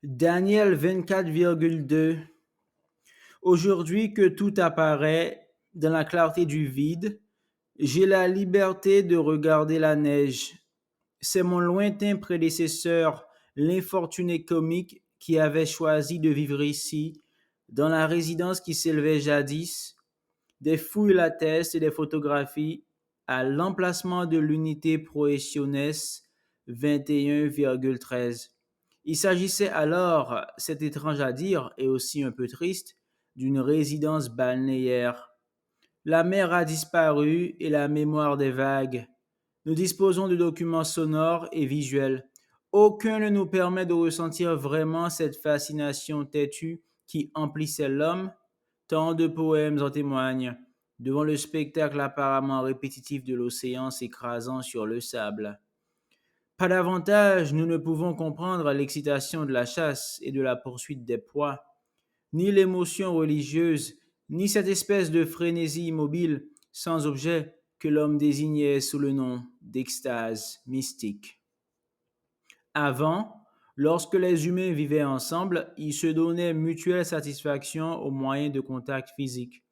Daniel 24,2. Aujourd'hui que tout apparaît dans la clarté du vide, j'ai la liberté de regarder la neige. C'est mon lointain prédécesseur, l'infortuné comique, qui avait choisi de vivre ici, dans la résidence qui s'élevait jadis. Des fouilles l'attestent et des photographies à l'emplacement de l'unité Proesiones 21,13. Il s'agissait alors, c'est étrange à dire et aussi un peu triste, d'une résidence balnéaire. La mer a disparu et la mémoire des vagues. Nous disposons de documents sonores et visuels. Aucun ne nous permet de ressentir vraiment cette fascination têtue qui emplissait l'homme. Tant de poèmes en témoignent, devant le spectacle apparemment répétitif de l'océan s'écrasant sur le sable. Pas davantage, nous ne pouvons comprendre l'excitation de la chasse et de la poursuite des proies, ni l'émotion religieuse, ni cette espèce de frénésie immobile, sans objet, que l'homme désignait sous le nom d'extase mystique. Avant, lorsque les humains vivaient ensemble, ils se donnaient mutuelle satisfaction au moyen de contacts physiques.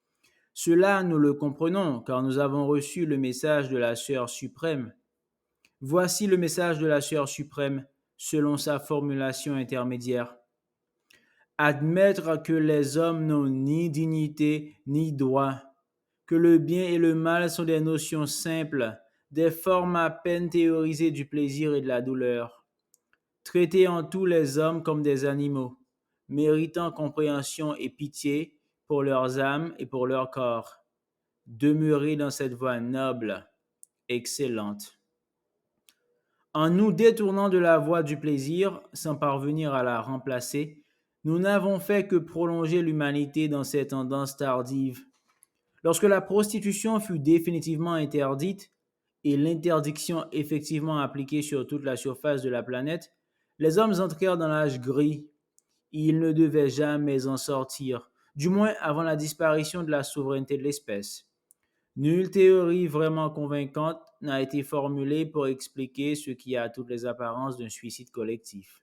Cela, nous le comprenons, car nous avons reçu le message de la Sœur suprême. Voici le message de la Sœur suprême, selon sa formulation intermédiaire. Admettre que les hommes n'ont ni dignité ni droit, que le bien et le mal sont des notions simples, des formes à peine théorisées du plaisir et de la douleur. Traiter en tout les hommes comme des animaux, méritant compréhension et pitié pour leurs âmes et pour leur corps. Demeurer dans cette voie noble, excellente. En nous détournant de la voie du plaisir, sans parvenir à la remplacer, nous n'avons fait que prolonger l'humanité dans ces tendances tardives. Lorsque la prostitution fut définitivement interdite, et l'interdiction effectivement appliquée sur toute la surface de la planète, les hommes entrèrent dans l'âge gris. Ils ne devaient jamais en sortir, du moins avant la disparition de la souveraineté de l'espèce. Nulle théorie vraiment convaincante n'a été formulée pour expliquer ce qui a toutes les apparences d'un suicide collectif.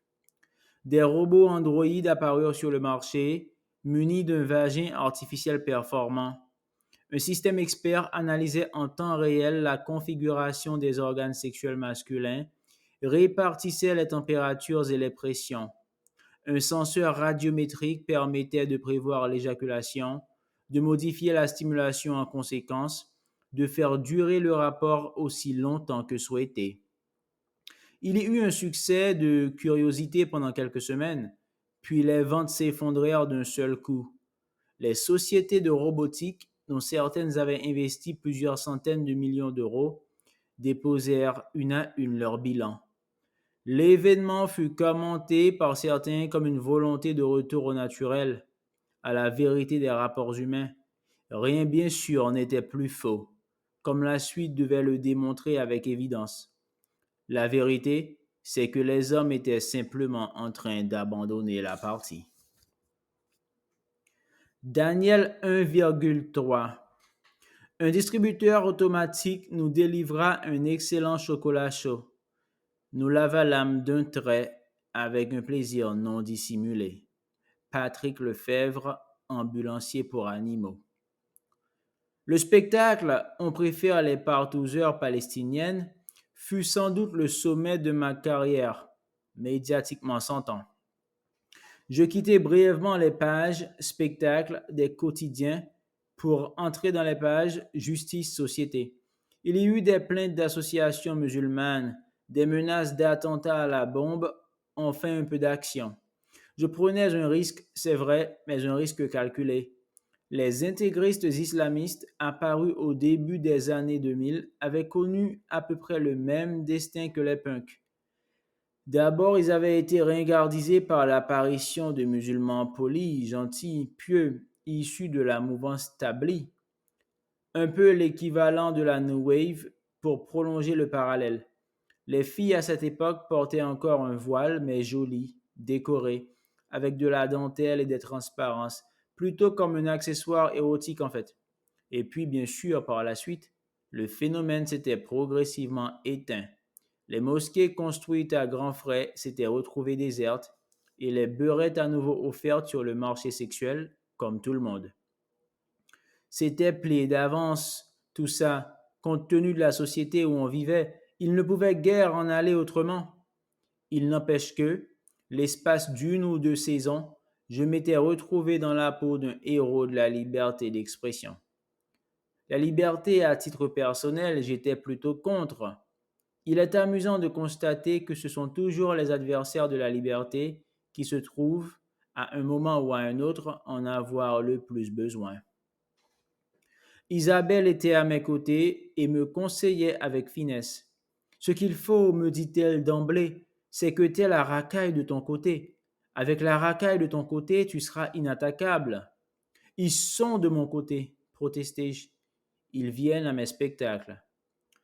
Des robots androïdes apparurent sur le marché, munis d'un vagin artificiel performant. Un système expert analysait en temps réel la configuration des organes sexuels masculins, répartissait les températures et les pressions. Un senseur radiométrique permettait de prévoir l'éjaculation, de modifier la stimulation en conséquence, de faire durer le rapport aussi longtemps que souhaité. Il y eut un succès de curiosité pendant quelques semaines, puis les ventes s'effondrèrent d'un seul coup. Les sociétés de robotique, dont certaines avaient investi plusieurs centaines de millions d'euros, déposèrent une à une leur bilan. L'événement fut commenté par certains comme une volonté de retour au naturel, à la vérité des rapports humains. Rien bien sûr n'était plus faux, comme la suite devait le démontrer avec évidence. La vérité, c'est que les hommes étaient simplement en train d'abandonner la partie. Daniel 1,3. Un distributeur automatique nous délivra un excellent chocolat chaud. Nous l'avalâmes d'un trait avec un plaisir non dissimulé. Patrick Lefebvre, ambulancier pour animaux. Le spectacle, on préfère les partouzeurs palestiniennes, fut sans doute le sommet de ma carrière, médiatiquement s'entend. Je quittai brièvement les pages spectacles des quotidiens pour entrer dans les pages justice-société. Il y eut des plaintes d'associations musulmanes, des menaces d'attentats à la bombe, enfin un peu d'action. Je prenais un risque, c'est vrai, mais un risque calculé. Les intégristes islamistes, apparus au début des années 2000, avaient connu à peu près le même destin que les punks. D'abord, ils avaient été ringardisés par l'apparition de musulmans polis, gentils, pieux, issus de la mouvance Tabli, un peu l'équivalent de la New Wave pour prolonger le parallèle. Les filles à cette époque portaient encore un voile, mais joli, décoré, avec de la dentelle et des transparences, plutôt comme un accessoire érotique en fait. Et puis, bien sûr, par la suite, le phénomène s'était progressivement éteint. Les mosquées construites à grands frais s'étaient retrouvées désertes et les beurrettes à nouveau offertes sur le marché sexuel, comme tout le monde. C'était plié d'avance, tout ça, compte tenu de la société où on vivait, il ne pouvait guère en aller autrement. Il n'empêche que, l'espace d'une ou deux saisons, je m'étais retrouvé dans la peau d'un héros de la liberté d'expression. La liberté à titre personnel, j'étais plutôt contre. Il est amusant de constater que ce sont toujours les adversaires de la liberté qui se trouvent, à un moment ou à un autre, en avoir le plus besoin. Isabelle était à mes côtés et me conseillait avec finesse. Ce qu'il faut, me dit-elle d'emblée, c'est que tu aies la racaille de ton côté. Avec la racaille de ton côté, tu seras inattaquable. Ils sont de mon côté, protestai-je. Ils viennent à mes spectacles.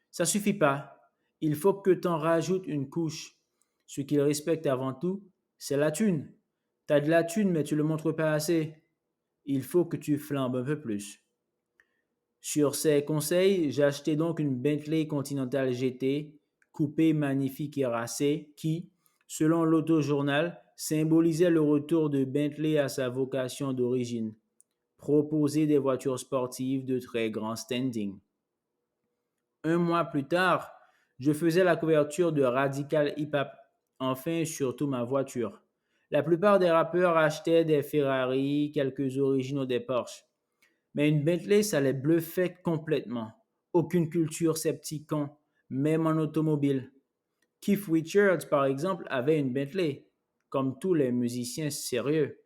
Ça suffit pas. Il faut que t'en rajoutes une couche. Ce qu'ils respectent avant tout, c'est la thune. T'as de la thune, mais tu le montres pas assez. Il faut que tu flambes un peu plus. Sur ses conseils, j'ai acheté donc une Bentley Continental GT, coupée magnifique et racée, qui, selon l'autojournal, symbolisait le retour de Bentley à sa vocation d'origine, proposer des voitures sportives de très grand standing. Un mois plus tard, je faisais la couverture de Radical Hip Hop, enfin surtout ma voiture. La plupart des rappeurs achetaient des Ferrari, quelques originaux des Porsche. Mais une Bentley, ça les bluffait complètement. Aucune culture scepticon, même en automobile. Keith Richards, par exemple, avait une Bentley, comme tous les musiciens sérieux.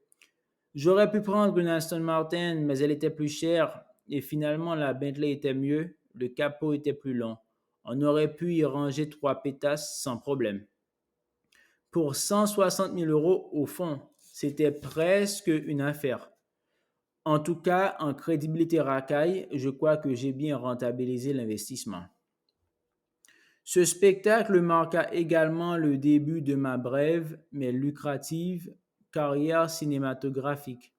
J'aurais pu prendre une Aston Martin, mais elle était plus chère, et finalement la Bentley était mieux, le capot était plus long. On aurait pu y ranger 3 pétasses sans problème. Pour 160 000 euros, au fond, c'était presque une affaire. En tout cas, en crédibilité racaille, je crois que j'ai bien rentabilisé l'investissement. Ce spectacle marqua également le début de ma brève mais lucrative carrière cinématographique.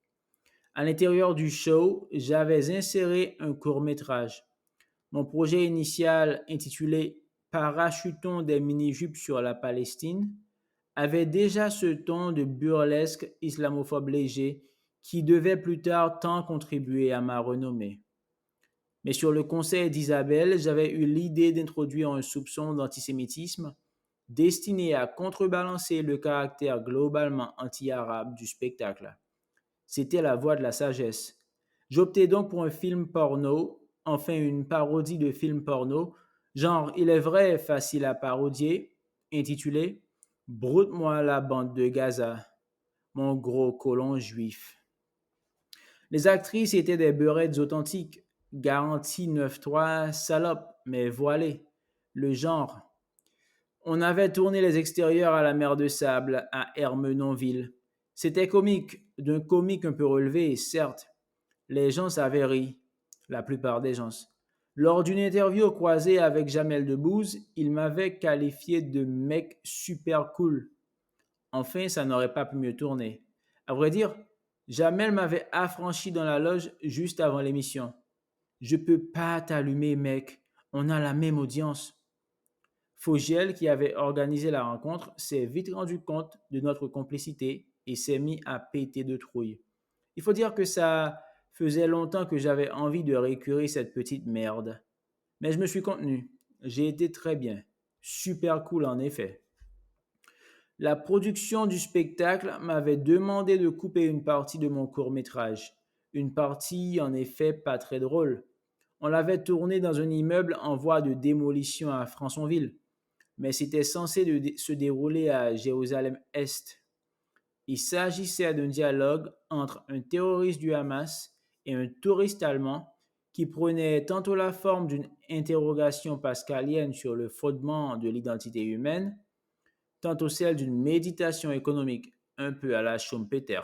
À l'intérieur du show, j'avais inséré un court-métrage. Mon projet initial, intitulé Parachutons des mini-jupes sur la Palestine, avait déjà ce ton de burlesque islamophobe léger qui devait plus tard tant contribuer à ma renommée. Mais sur le conseil d'Isabelle, j'avais eu l'idée d'introduire un soupçon d'antisémitisme destiné à contrebalancer le caractère globalement anti-arabe du spectacle. C'était la voie de la sagesse. J'optais donc pour un film porno, enfin une parodie de film porno, genre il est vrai facile à parodier, intitulé Broute-moi la bande de Gaza, mon gros colon juif. Les actrices étaient des beurettes authentiques, garanties 9-3, salopes, mais voilées. Le genre. On avait tourné les extérieurs à la mer de Sable, à Ermenonville. C'était comique, d'un comique un peu relevé, certes. Les gens avaient ri, la plupart des gens. Lors d'une interview croisée avec Jamel Debbouze, il m'avait qualifié de mec super cool. Enfin, ça n'aurait pas pu mieux tourner. À vrai dire, Jamel m'avait affranchi dans la loge juste avant l'émission. Je peux pas t'allumer, mec. On a la même audience. Fogiel, qui avait organisé la rencontre, s'est vite rendu compte de notre complicité et s'est mis à péter de trouille. Il faut dire que ça faisait longtemps que j'avais envie de récurer cette petite merde. Mais je me suis contenu. J'ai été très bien. Super cool en effet. La production du spectacle m'avait demandé de couper une partie de mon court-métrage. Une partie en effet pas très drôle. On l'avait tourné dans un immeuble en voie de démolition à Françonville, mais c'était censé se dérouler à Jérusalem-Est. Il s'agissait d'un dialogue entre un terroriste du Hamas et un touriste allemand qui prenait tantôt la forme d'une interrogation pascalienne sur le fondement de l'identité humaine, tantôt celle d'une méditation économique un peu à la Schumpeter.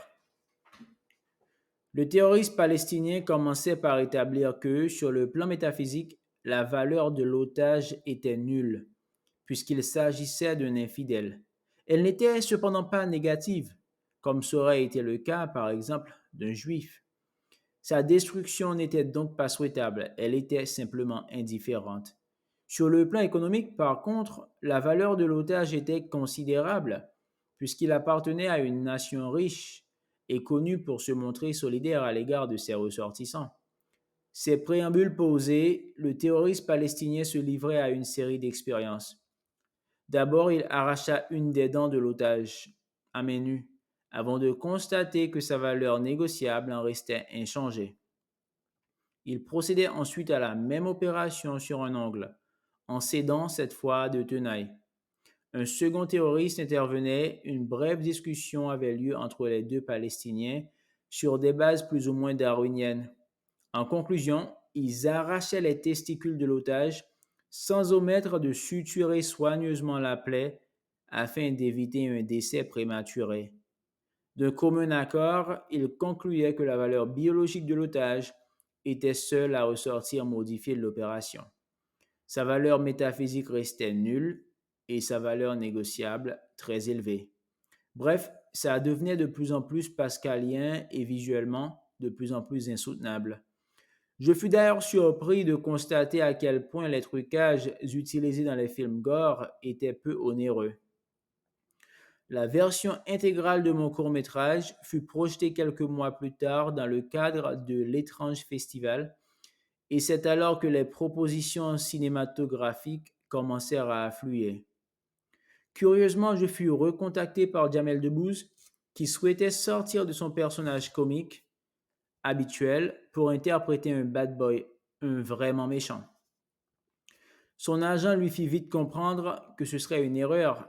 Le terroriste palestinien commençait par établir que, sur le plan métaphysique, la valeur de l'otage était nulle, puisqu'il s'agissait d'un infidèle. Elle n'était cependant pas négative, comme ça aurait été le cas, par exemple, d'un juif. Sa destruction n'était donc pas souhaitable, elle était simplement indifférente. Sur le plan économique, par contre, la valeur de l'otage était considérable, puisqu'il appartenait à une nation riche et connue pour se montrer solidaire à l'égard de ses ressortissants. Ces préambules posés, le terroriste palestinien se livrait à une série d'expériences. D'abord, il arracha une des dents de l'otage, à main nue, avant de constater que sa valeur négociable en restait inchangée. Il procédait ensuite à la même opération sur un ongle, en cédant cette fois de tenaille. Un second terroriste intervenait, une brève discussion avait lieu entre les deux Palestiniens sur des bases plus ou moins darwiniennes. En conclusion, ils arrachaient les testicules de l'otage sans omettre de suturer soigneusement la plaie afin d'éviter un décès prématuré. D'un commun accord, ils concluaient que la valeur biologique de l'otage était seule à ressortir modifiée de l'opération. Sa valeur métaphysique restait nulle et sa valeur négociable très élevée. Bref, ça devenait de plus en plus pascalien et visuellement de plus en plus insoutenable. Je fus d'ailleurs surpris de constater à quel point les trucages utilisés dans les films gore étaient peu onéreux. La version intégrale de mon court-métrage fut projetée quelques mois plus tard dans le cadre de l'étrange festival, et c'est alors que les propositions cinématographiques commencèrent à affluer. Curieusement, je fus recontacté par Jamel Debbouze, qui souhaitait sortir de son personnage comique habituel pour interpréter un bad boy, un vraiment méchant. Son agent lui fit vite comprendre que ce serait une erreur,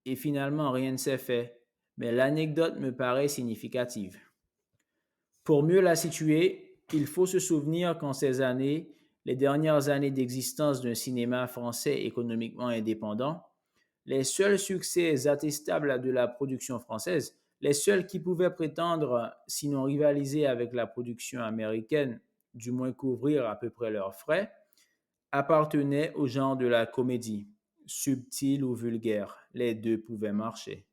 et finalement rien ne s'est fait, mais l'anecdote me paraît significative. Pour mieux la situer, il faut se souvenir qu'en ces années, les dernières années d'existence d'un cinéma français économiquement indépendant, les seuls succès attestables de la production française, les seuls qui pouvaient prétendre, sinon rivaliser avec la production américaine, du moins couvrir à peu près leurs frais, appartenaient au genre de la comédie, subtile ou vulgaire. Les deux pouvaient marcher.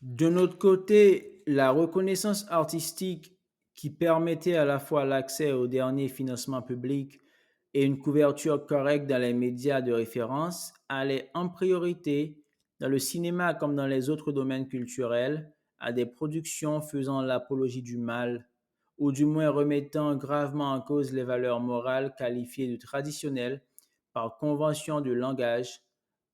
De notre côté, la reconnaissance artistique qui permettait à la fois l'accès aux derniers financements publics et une couverture correcte dans les médias de référence allait en priorité, dans le cinéma comme dans les autres domaines culturels, à des productions faisant l'apologie du mal, ou du moins remettant gravement en cause les valeurs morales qualifiées de traditionnelles par convention de langage,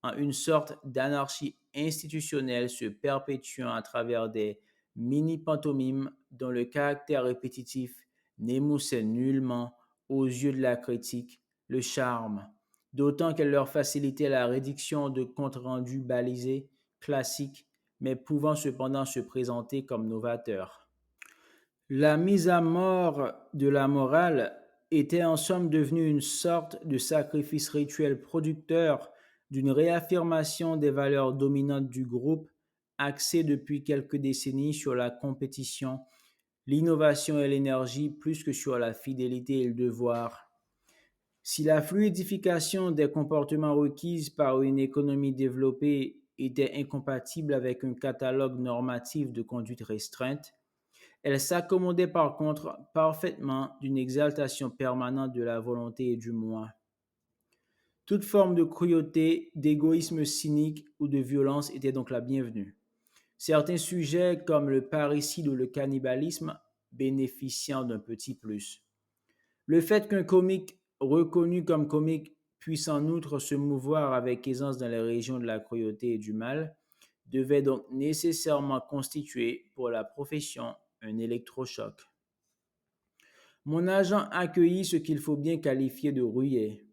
en une sorte d'anarchie institutionnelle se perpétuant à travers des mini-pantomimes dont le caractère répétitif n'émoussait nullement, aux yeux de la critique, le charme, d'autant qu'elle leur facilitait la rédiction de comptes rendus balisés, classiques, mais pouvant cependant se présenter comme novateurs. La mise à mort de la morale était en somme devenue une sorte de sacrifice rituel producteur d'une réaffirmation des valeurs dominantes du groupe, axé depuis quelques décennies sur la compétition, l'innovation et l'énergie plus que sur la fidélité et le devoir. Si la fluidification des comportements requises par une économie développée était incompatible avec un catalogue normatif de conduite restreinte, elle s'accommodait par contre parfaitement d'une exaltation permanente de la volonté et du moi. Toute forme de cruauté, d'égoïsme cynique ou de violence était donc la bienvenue. Certains sujets comme le parricide ou le cannibalisme bénéficiant d'un petit plus. Le fait qu'un comique reconnu comme comique puisse en outre se mouvoir avec aisance dans les régions de la cruauté et du mal devait donc nécessairement constituer pour la profession un électrochoc. Mon agent accueillit ce qu'il faut bien qualifier de rouillé.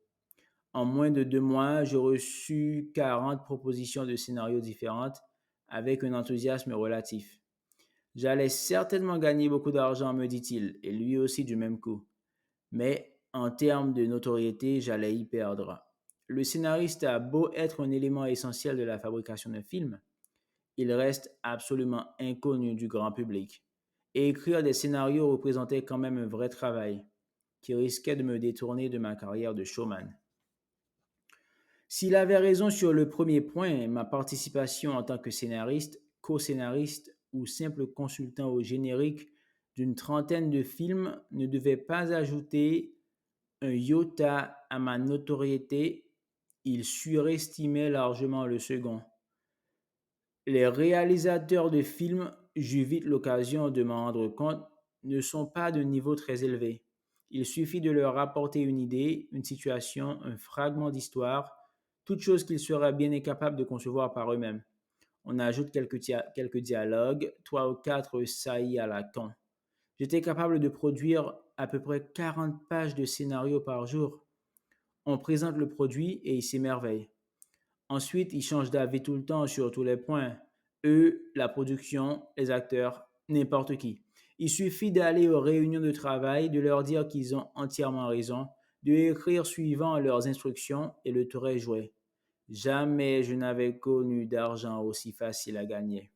En moins de 2 mois, j'ai reçu 40 propositions de scénarios différentes avec un enthousiasme relatif. J'allais certainement gagner beaucoup d'argent, me dit-il, et lui aussi du même coup. Mais en termes de notoriété, j'allais y perdre. Le scénariste a beau être un élément essentiel de la fabrication d'un film, il reste absolument inconnu du grand public. Et écrire des scénarios représentait quand même un vrai travail, qui risquait de me détourner de ma carrière de showman. S'il avait raison sur le premier point, ma participation en tant que scénariste, co-scénariste ou simple consultant au générique d'une trentaine de films ne devait pas ajouter un iota à ma notoriété, il surestimait largement le second. Les réalisateurs de films, j'eus vite l'occasion de m'en rendre compte, ne sont pas de niveau très élevé. Il suffit de leur apporter une idée, une situation, un fragment d'histoire, toute chose qu'ils seraient bien incapables de concevoir par eux-mêmes. On ajoute quelques dialogues, trois ou quatre saillies à la con. J'étais capable de produire à peu près 40 pages de scénario par jour. On présente le produit et il s'émerveille. Ensuite, ils changent d'avis tout le temps sur tous les points. Eux, la production, les acteurs, n'importe qui. Il suffit d'aller aux réunions de travail, de leur dire qu'ils ont entièrement raison, de écrire suivant leurs instructions et le tour est joué. Jamais je n'avais connu d'argent aussi facile à gagner.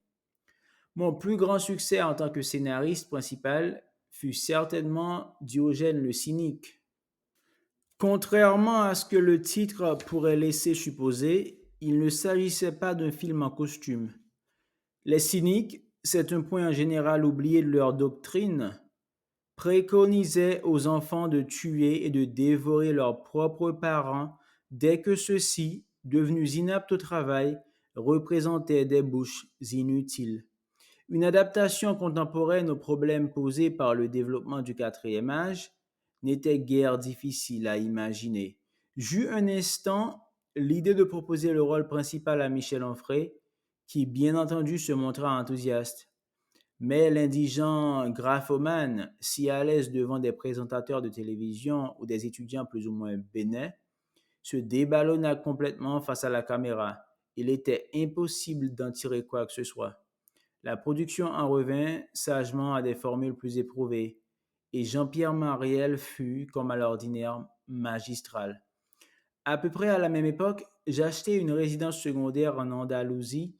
Mon plus grand succès en tant que scénariste principal fut certainement Diogène le cynique. Contrairement à ce que le titre pourrait laisser supposer, il ne s'agissait pas d'un film en costume. Les cyniques, c'est un point en général oublié de leur doctrine, préconisaient aux enfants de tuer et de dévorer leurs propres parents dès que ceux-ci, devenus inaptes au travail, représentaient des bouches inutiles. Une adaptation contemporaine aux problèmes posés par le développement du quatrième âge n'était guère difficile à imaginer. J'eus un instant l'idée de proposer le rôle principal à Michel Onfray, qui bien entendu se montra enthousiaste. Mais l'indigent graphomane, si à l'aise devant des présentateurs de télévision ou des étudiants plus ou moins bénins, se déballonna complètement face à la caméra. Il était impossible d'en tirer quoi que ce soit. La production en revint sagement à des formules plus éprouvées, et Jean-Pierre Mariel fut, comme à l'ordinaire, magistral. À peu près à la même époque, j'achetai une résidence secondaire en Andalousie,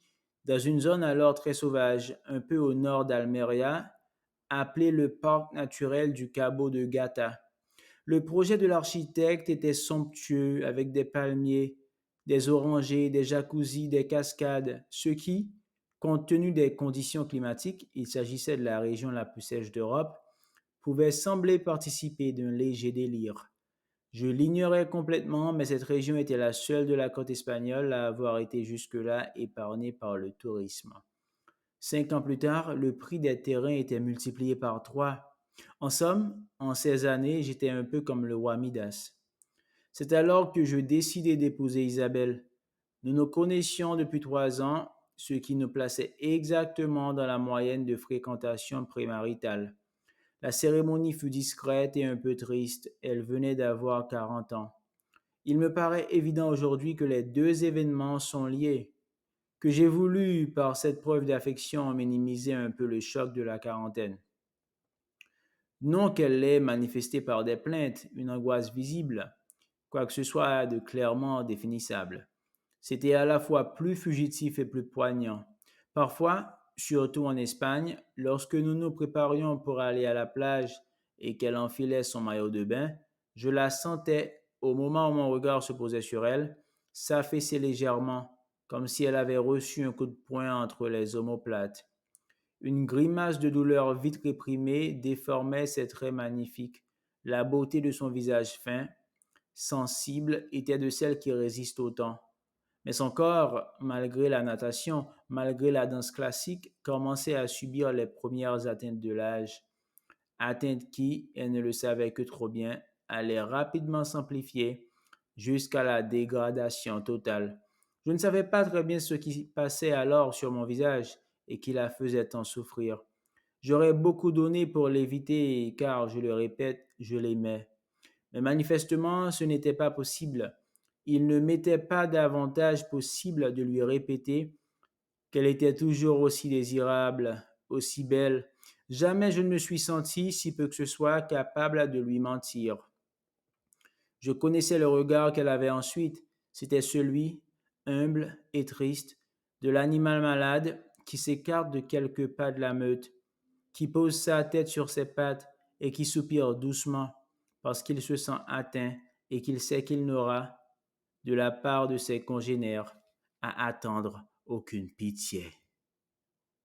dans une zone alors très sauvage, un peu au nord d'Almeria, appelée le parc naturel du Cabo de Gata. Le projet de l'architecte était somptueux, avec des palmiers, des orangers, des jacuzzis, des cascades, ce qui, compte tenu des conditions climatiques, il s'agissait de la région la plus sèche d'Europe, pouvait sembler participer d'un léger délire. Je l'ignorais complètement, mais cette région était la seule de la côte espagnole à avoir été jusque-là épargnée par le tourisme. 5 ans plus tard, le prix des terrains était multiplié par 3. En somme, en 16 années, j'étais un peu comme le roi Midas. C'est alors que je décidai d'épouser Isabelle. Nous nous connaissions depuis 3 ans, ce qui nous plaçait exactement dans la moyenne de fréquentation prémaritale. La cérémonie fut discrète et un peu triste, elle venait d'avoir 40 ans. Il me paraît évident aujourd'hui que les deux événements sont liés, que j'ai voulu, par cette preuve d'affection, minimiser un peu le choc de la quarantaine. Non qu'elle l'ait manifesté par des plaintes, une angoisse visible, quoi que ce soit de clairement définissable. C'était à la fois plus fugitif et plus poignant. Parfois, surtout en Espagne, lorsque nous nous préparions pour aller à la plage et qu'elle enfilait son maillot de bain, je la sentais, au moment où mon regard se posait sur elle, s'affaisser légèrement, comme si elle avait reçu un coup de poing entre les omoplates. Une grimace de douleur vite réprimée déformait ses traits magnifiques. La beauté de son visage fin, sensible, était de celles qui résistent au temps. Mais son corps, malgré la natation, malgré la danse classique, commençait à subir les premières atteintes de l'âge. Atteintes qui, elle ne le savait que trop bien, allaient rapidement s'amplifier jusqu'à la dégradation totale. Je ne savais pas très bien ce qui passait alors sur mon visage et qui la faisait tant souffrir. J'aurais beaucoup donné pour l'éviter car, je le répète, je l'aimais. Mais manifestement, ce n'était pas possible. Il ne m'était pas davantage possible de lui répéter qu'elle était toujours aussi désirable, aussi belle. Jamais je ne me suis senti, si peu que ce soit, capable de lui mentir. Je connaissais le regard qu'elle avait ensuite. C'était celui, humble et triste, de l'animal malade qui s'écarte de quelques pas de la meute, qui pose sa tête sur ses pattes et qui soupire doucement parce qu'il se sent atteint et qu'il sait qu'il n'aura, de la part de ses congénères, à attendre aucune pitié.